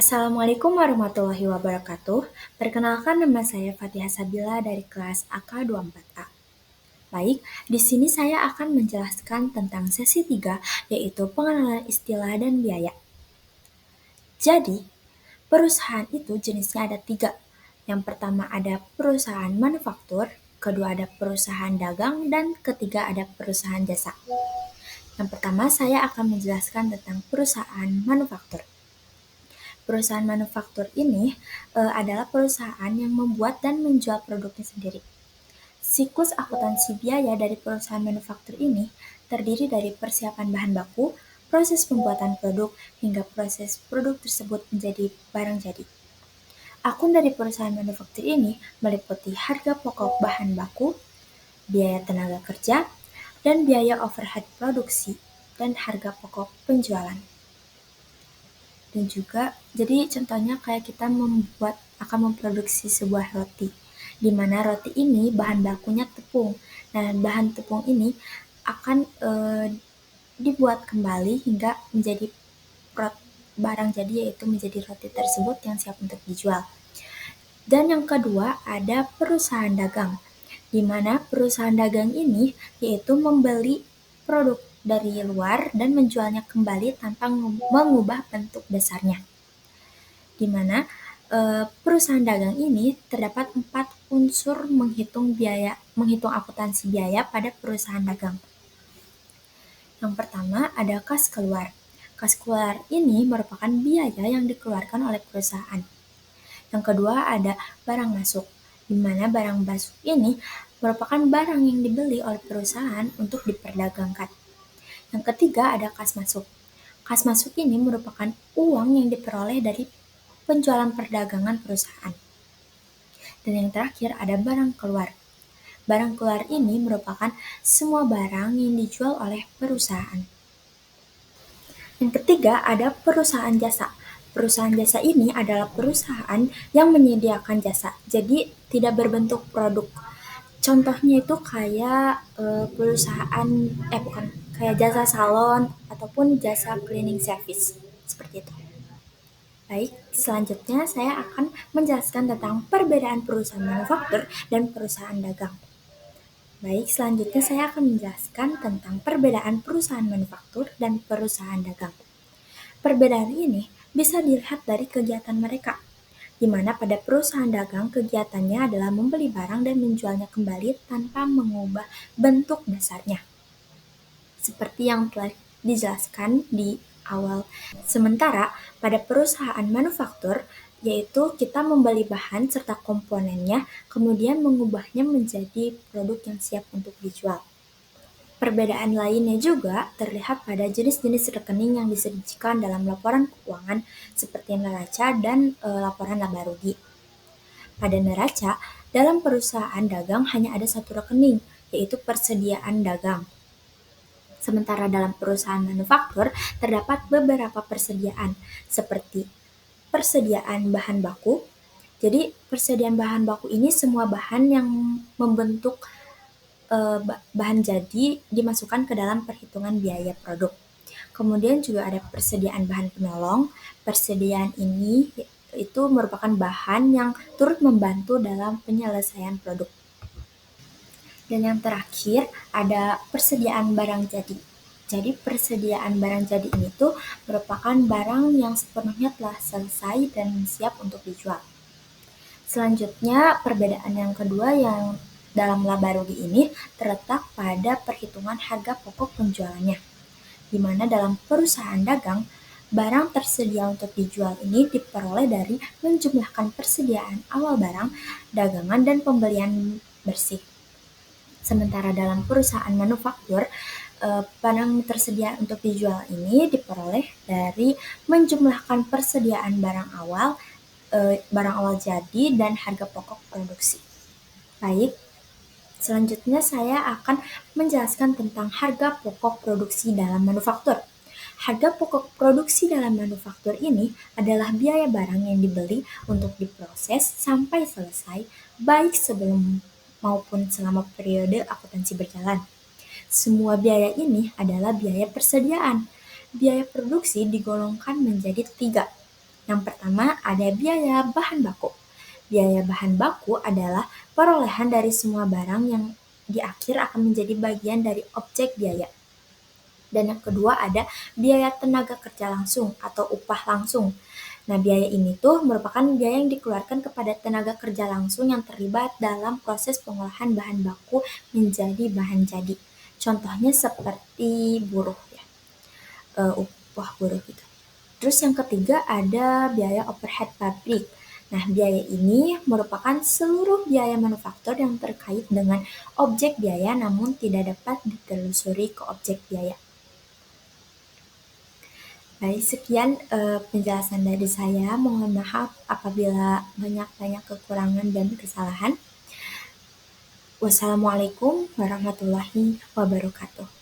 Assalamualaikum warahmatullahi wabarakatuh. Perkenalkan nama saya Fatihah Sabila dari kelas AK24A. Baik, di sini saya akan menjelaskan tentang sesi 3, yaitu pengenalan istilah dan biaya. Jadi, perusahaan itu jenisnya ada 3. Yang pertama ada perusahaan manufaktur, kedua ada perusahaan dagang, dan ketiga ada perusahaan jasa. Yang pertama saya akan menjelaskan tentang perusahaan manufaktur. Perusahaan manufaktur ini adalah perusahaan yang membuat dan menjual produknya sendiri. Siklus akuntansi biaya dari perusahaan manufaktur ini terdiri dari persiapan bahan baku, proses pembuatan produk, hingga proses produk tersebut menjadi barang jadi. Akun dari perusahaan manufaktur ini meliputi harga pokok bahan baku, biaya tenaga kerja, dan biaya overhead produksi, dan harga pokok penjualan. Dan juga, jadi contohnya kayak kita akan memproduksi sebuah roti, di mana roti ini bahan bakunya tepung. Nah, bahan tepung ini akan dibuat kembali hingga menjadi barang jadi, yaitu menjadi roti tersebut yang siap untuk dijual. Dan yang kedua ada perusahaan dagang, di mana perusahaan dagang ini yaitu membeli produk dari luar dan menjualnya kembali tanpa mengubah bentuk dasarnya. Di mana perusahaan dagang ini terdapat 4 unsur menghitung akuntansi biaya pada perusahaan dagang. Yang pertama ada kas keluar. Kas keluar ini merupakan biaya yang dikeluarkan oleh perusahaan. Yang kedua ada barang masuk, di mana barang masuk ini merupakan barang yang dibeli oleh perusahaan untuk diperdagangkan. Yang ketiga ada kas masuk. Kas masuk ini merupakan uang yang diperoleh dari penjualan perdagangan perusahaan. Dan yang terakhir ada barang keluar. Barang keluar ini merupakan semua barang yang dijual oleh perusahaan. Yang ketiga ada perusahaan jasa. Perusahaan jasa ini adalah perusahaan yang menyediakan jasa, jadi tidak berbentuk produk. Contohnya itu kayak perusahaan, bukan, kayak jasa salon ataupun jasa cleaning service, seperti itu. Baik, selanjutnya saya akan menjelaskan tentang perbedaan perusahaan manufaktur dan perusahaan dagang. Baik, selanjutnya saya akan menjelaskan tentang perbedaan perusahaan manufaktur dan perusahaan dagang. Perbedaan ini bisa dilihat dari kegiatan mereka, di mana pada perusahaan dagang kegiatannya adalah membeli barang dan menjualnya kembali tanpa mengubah bentuk dasarnya, seperti yang telah dijelaskan di awal. Sementara pada perusahaan manufaktur, yaitu kita membeli bahan serta komponennya, kemudian mengubahnya menjadi produk yang siap untuk dijual. Perbedaan lainnya juga terlihat pada jenis-jenis rekening yang disajikan dalam laporan keuangan seperti neraca dan laporan laba rugi. Pada neraca, dalam perusahaan dagang hanya ada satu rekening, yaitu persediaan dagang. Sementara dalam perusahaan manufaktur terdapat beberapa persediaan, seperti persediaan bahan baku. Jadi persediaan bahan baku ini semua bahan yang membentuk bahan jadi dimasukkan ke dalam perhitungan biaya produk. Kemudian juga ada persediaan bahan penolong. Persediaan ini itu merupakan bahan yang turut membantu dalam penyelesaian produk. Dan yang terakhir ada persediaan barang jadi. Jadi persediaan barang jadi ini tuh merupakan barang yang sepenuhnya telah selesai dan siap untuk dijual. Selanjutnya perbedaan yang kedua yang dalam laba rugi ini terletak pada perhitungan harga pokok penjualannya, di mana dalam perusahaan dagang, barang tersedia untuk dijual ini diperoleh dari menjumlahkan persediaan awal barang, dagangan, dan pembelian bersih. Sementara dalam perusahaan manufaktur, barang tersedia untuk dijual ini diperoleh dari menjumlahkan persediaan barang awal jadi, dan harga pokok produksi. Baik, selanjutnya saya akan menjelaskan tentang harga pokok produksi dalam manufaktur. Harga pokok produksi dalam manufaktur ini adalah biaya barang yang dibeli untuk diproses sampai selesai, baik sebelum maupun selama periode akuntansi berjalan. Semua biaya ini adalah biaya persediaan. Biaya produksi digolongkan menjadi 3. Yang pertama ada biaya bahan baku. Biaya bahan baku adalah perolehan dari semua barang yang di akhir akan menjadi bagian dari objek biaya. Dan yang kedua ada biaya tenaga kerja langsung atau upah langsung. Nah, biaya ini tuh merupakan biaya yang dikeluarkan kepada tenaga kerja langsung yang terlibat dalam proses pengolahan bahan baku menjadi bahan jadi. Contohnya seperti buruh ya, upah buruh gitu. Terus yang ketiga ada biaya overhead pabrik. Nah, biaya ini merupakan seluruh biaya manufaktur yang terkait dengan objek biaya namun tidak dapat ditelusuri ke objek biaya. Baik, sekian penjelasan dari saya. Mohon maaf apabila banyak kekurangan dan kesalahan. Wassalamualaikum warahmatullahi wabarakatuh.